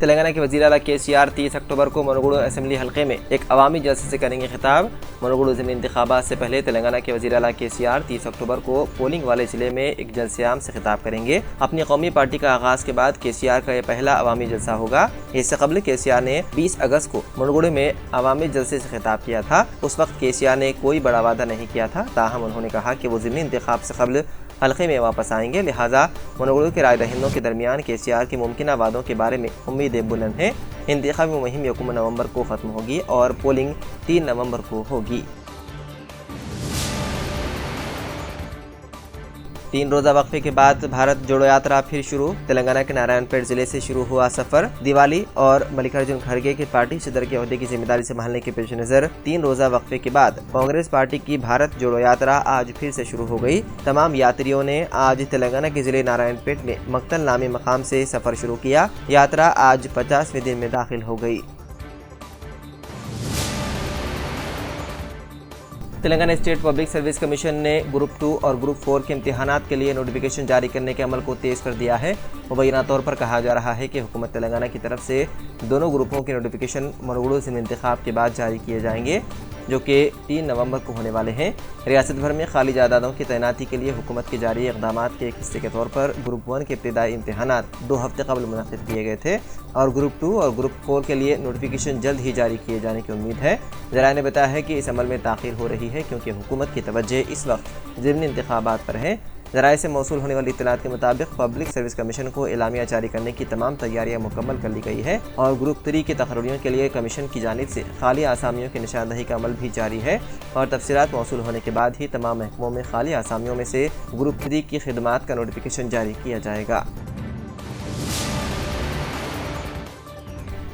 तेलंगाना के वज़ीर आला KCR 30 अक्टूबर को मुनुगुडु असेंबली हल्के में एक अवामी जलसे से करेंगे खिताब। मुनुगुडु ज़मीनी इंतखाबात से पहले तेलंगाना के वज़ीर आला KCR 30 अक्टूबर को पोलिंग वाले जिले में एक जलसे आम से खिताब करेंगे। अपनी कौमी पार्टी का आगाज के बाद KCR का यह पहला अवामी जलसा होगा। इससे कबल KCR ने 20 अगस्त को मुनुगुडु में अवामी जलसे से खिताब किया था। उस वक्त KCR ने कोई बड़ा वादा नहीं किया था, ताहम उन्होंने कहा कि वो ज़मीनी इंतखाब से कबल हल्के में वापस आएंगे, लिहाजा मुनुगुडु के राय दहिंदों के दरमियान KCR के मुमकिन वादों के बारे में उम्मीदें बुलंद हैं। इंतखाबी मुहिम 1 नवंबर को ख़त्म होगी और पोलिंग 3 नवंबर को होगी। 3 रोज़ा वक्फे के बाद भारत जोड़ो यात्रा फिर शुरू। तेलंगाना के नारायणपेट जिले से शुरू हुआ सफर। दिवाली और मल्लिकार्जुन खड़गे के पार्टी सदर के ओहदे की जिम्मेदारी संभालने के पेश नज़र 3 रोज़ा वक्फे के बाद कांग्रेस पार्टी की भारत जोड़ो यात्रा आज फिर से शुरू हो गई। तमाम यात्रियों ने आज तेलंगाना के जिले नारायणपेट में मक्तल नामी मकाम से सफर शुरू किया। यात्रा आज 50वें दिन में दाखिल हो गई। Telangana state public service commission ने ग्रुप 2 और ग्रुप 4 के इम्तिहानात के लिए नोटिफिकेशन जारी करने के अमल को तेज़ कर दिया है। मुबैना तौर पर कहा जा रहा है कि हुकूमत तेलंगाना की तरफ से दोनों ग्रुपों के नोटिफिकेशन मुनुगुडु ज़मीनी इंतखाब के बाद जारी किए जाएंगे, जो कि 3 नवंबर को होने वाले हैं। रियासत भर में खाली जायदादों की तैनाती के लिए हुकूमत के जारी इक़दामात के एक हिस्से के तौर पर ग्रुप 1 के इब्तिदाई इम्तिहानात 2 हफ्ते कबल मुनक़िद किए गए थे और ग्रुप 2 और ग्रुप 4 के लिए नोटिफिकेशन जल्द ही जारी किए जाने की उम्मीद है। ज़राए ने बताया है कि इस अमल में ताख़ीर हो रही है क्योंकि हुकूमत की तवज्जो इस वक्त ज़मीनी इंतखाबात पर है। ज़राए से मौसूल होने वाली इत्तलात के मुताबिक पब्लिक सर्विस कमीशन को एलामिया जारी करने की तमाम तैयारियां मुकम्मल कर ली गई है और ग्रुप 3 की तकर्रियों के लिए कमीशन की जानिब से खाली आसामियों की निशानदही का अमल भी जारी है और तफसीलात मौसूल होने के बाद ही तमाम महकमों में खाली आसामियों में से ग्रुप 3 की खिदमात का नोटिफिकेशन जारी किया जाएगा।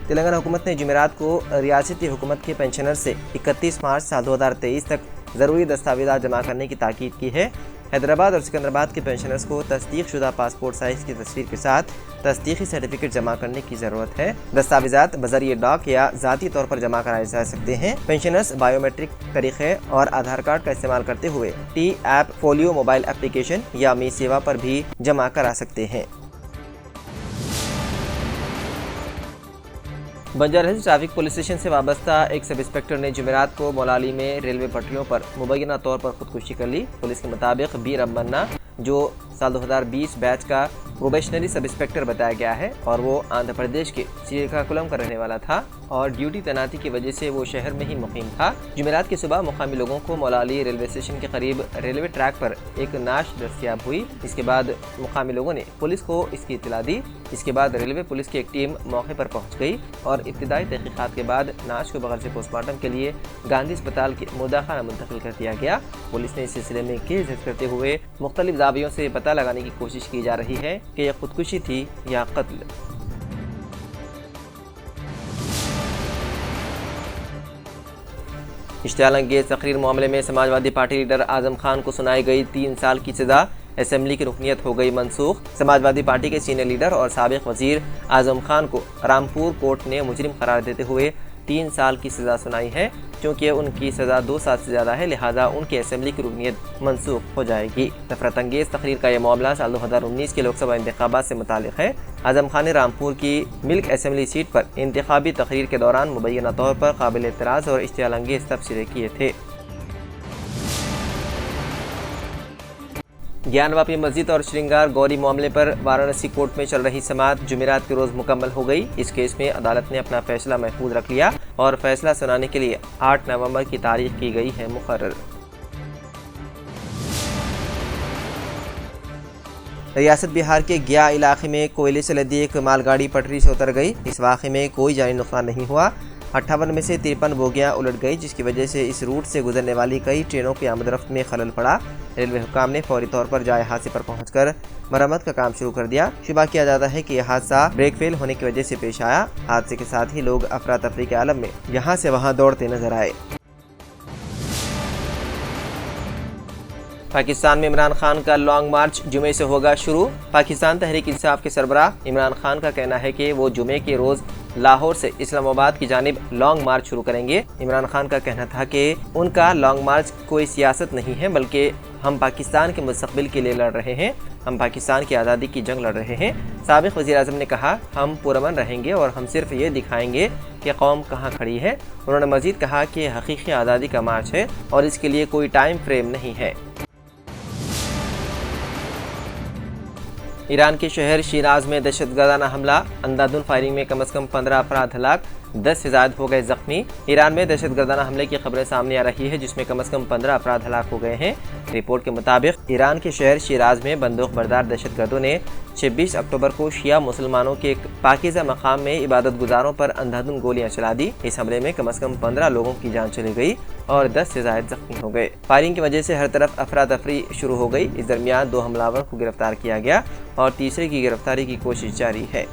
तेलंगाना हुकूमत ने जुमेरात को रियासती हुकूमत के पेंशनर से 31 मार्च साल 2023 तक ज़रूरी दस्तावेज़ात जमा करने की ताकीद की है। हैदराबाद और सिकंदराबाद के पेंशनर्स को तस्दीक शुदा पासपोर्ट साइज़ की तस्वीर के साथ तस्दीकी सर्टिफिकेट जमा करने की ज़रूरत है। दस्तावेज़ात बज़रिए डाक या ज़ाती तौर पर जमा कराए जा सकते हैं। पेंशनर्स बायोमेट्रिक तरीक़े और आधार कार्ड का इस्तेमाल करते हुए T-ऐप फोलियो मोबाइल एप्लीकेशन या मी सेवा पर भी जमा करा सकते हैं। Banjara hills traffic police station से वाबस्ता एक सब इंस्पेक्टर ने जुमेरात को मौलाली में रेलवे पटरियों पर मुबैना तौर पर खुदकुशी कर ली। पुलिस के मुताबिक बी रमन्ना, जो साल 2020 बैच का प्रोबेशनरी सब इंस्पेक्टर बताया गया है और वो आंध्र प्रदेश के श्रीकाकुलम का रहने वाला था और ड्यूटी तैनाती की वजह से वो शहर में ही मुकीम था। जुमेरात की सुबह मुकामी लोगों को मौलाली रेलवे स्टेशन के करीब रेलवे ट्रैक पर एक नाश दस्तयाब हुई। इसके बाद मुकामी लोगों ने पुलिस को इसकी इत्तला दी। इसके बाद रेलवे पुलिस की एक टीम मौके पर पहुंच गई और इब्तिदाई तहकीकात के बाद नाश को बगैर से पोस्टमार्टम के लिए गांधी अस्पताल के मुर्दाखाना मुंतकिल कर दिया गया। पुलिस ने इस सिलसिले में केस दर्ज करते हुए मुख्तलिफ दावियों से पता लगाने की कोशिश की जा रही है कि यह खुदकुशी थी या कत्ल। इश्तियाल अंगेज तकरीर मामले में समाजवादी पार्टी लीडर आजम खान को सुनाई गई 3 साल की सज़ा। असेंबली की रुकनीत हो गई मनसूख। समाजवादी पार्टी के सीनियर लीडर और साबिक वजीर आजम खान को रामपुर कोर्ट ने मुजरिम करार देते हुए 3 साल की सज़ा सुनाई है। क्योंकि उनकी सज़ा 2 साल से ज़्यादा है, लिहाजा उनकी असेंबली की रुकनीत मनसूख हो जाएगी। नफरत अंगेज़ तकरीर का यह मामला साल 2019 के लोकसभा इंतखाबात से मुतालिक है। आजम खान ने रामपुर की मिल्क असेंबली सीट पर इंतखाबी तकरीर के दौरान मुबैना तौर पर काबिल एतराज़ और इश्तियाल अंगेज़ तबसरे किए थे। ज्ञानवापी मस्जिद और श्रृंगार गौरी मामले पर वाराणसी कोर्ट में चल रही समाअत जुमेरात के रोज मुकम्मल हो गई। इस केस में अदालत ने अपना फैसला महफूज रख लिया और फैसला सुनाने के लिए 8 नवंबर की तारीख की गई है मुकर्रर। रियासत बिहार के गया इलाके में कोयले से लदी एक मालगाड़ी पटरी से उतर गई। इस वाक़े में कोई जानी नुकसान नहीं हुआ। 58 में से 53 बोगियां उलट गई, जिसकी वजह से इस रूट से गुजरने वाली कई ट्रेनों की आमदरफ्त में खलल पड़ा। रेलवे हुक्काम ने फौरी तौर पर जाए हादसे पर पहुंचकर मरम्मत का काम शुरू कर दिया। शुबा किया जाता है कि यह हादसा ब्रेक फेल होने की वजह से पेश आया। हादसे के साथ ही लोग अफरा तफरी के आलम में यहाँ से वहाँ दौड़ते नजर आए। पाकिस्तान में इमरान खान का लॉन्ग मार्च जुमे से होगा शुरू। पाकिस्तान तहरीक इंसाफ के सरबराह इमरान खान का कहना है कि वो जुमे के रोज़ लाहौर से इस्लामाबाद की जानिब लॉन्ग मार्च शुरू करेंगे। इमरान खान का कहना था कि उनका लॉन्ग मार्च कोई सियासत नहीं है, बल्कि हम पाकिस्तान के मुस्तकबिल के लिए लड़ रहे हैं, हम पाकिस्तान की आज़ादी की जंग लड़ रहे हैं। साबिक़ वज़ीर-ए-आज़म ने कहा, हम पुरअमन रहेंगे और हम सिर्फ ये दिखाएंगे कि कौम कहाँ खड़ी है। उन्होंने मज़ीद कहा कि हकीकी आज़ादी का मार्च है और इसके लिए कोई टाइम फ्रेम नहीं है। ईरान के शहर शिराज में दहशतगर्दाना हमला, अंधाधुंध फायरिंग में कम से कम 15 अफराद हलाक, 10 से ज़ायद हो गए जख्मी। ईरान में दहशतगर्दाना हमले की खबरें सामने आ रही है, जिसमें कम से कम 15 अफराद हलाक हो गए हैं। रिपोर्ट के मुताबिक ईरान के शहर शिराज में बंदूक बरदार दहशतगर्दों ने 26 अक्टूबर को शिया मुसलमानों के एक पाकीज़ा मकाम में इबादत गुजारों पर अंधाधुंध गोलियां चला दी। इस हमले में कम से कम 15 लोगों की जान चली गई और 10 से ज़ायद जख्मी हो गए। फायरिंग की वजह से हर तरफ अफरा तफरी शुरू हो गई। इस दरमियान 2 हमलावर को गिरफ्तार किया गया और तीसरे की गिरफ्तारी की कोशिश जारी है।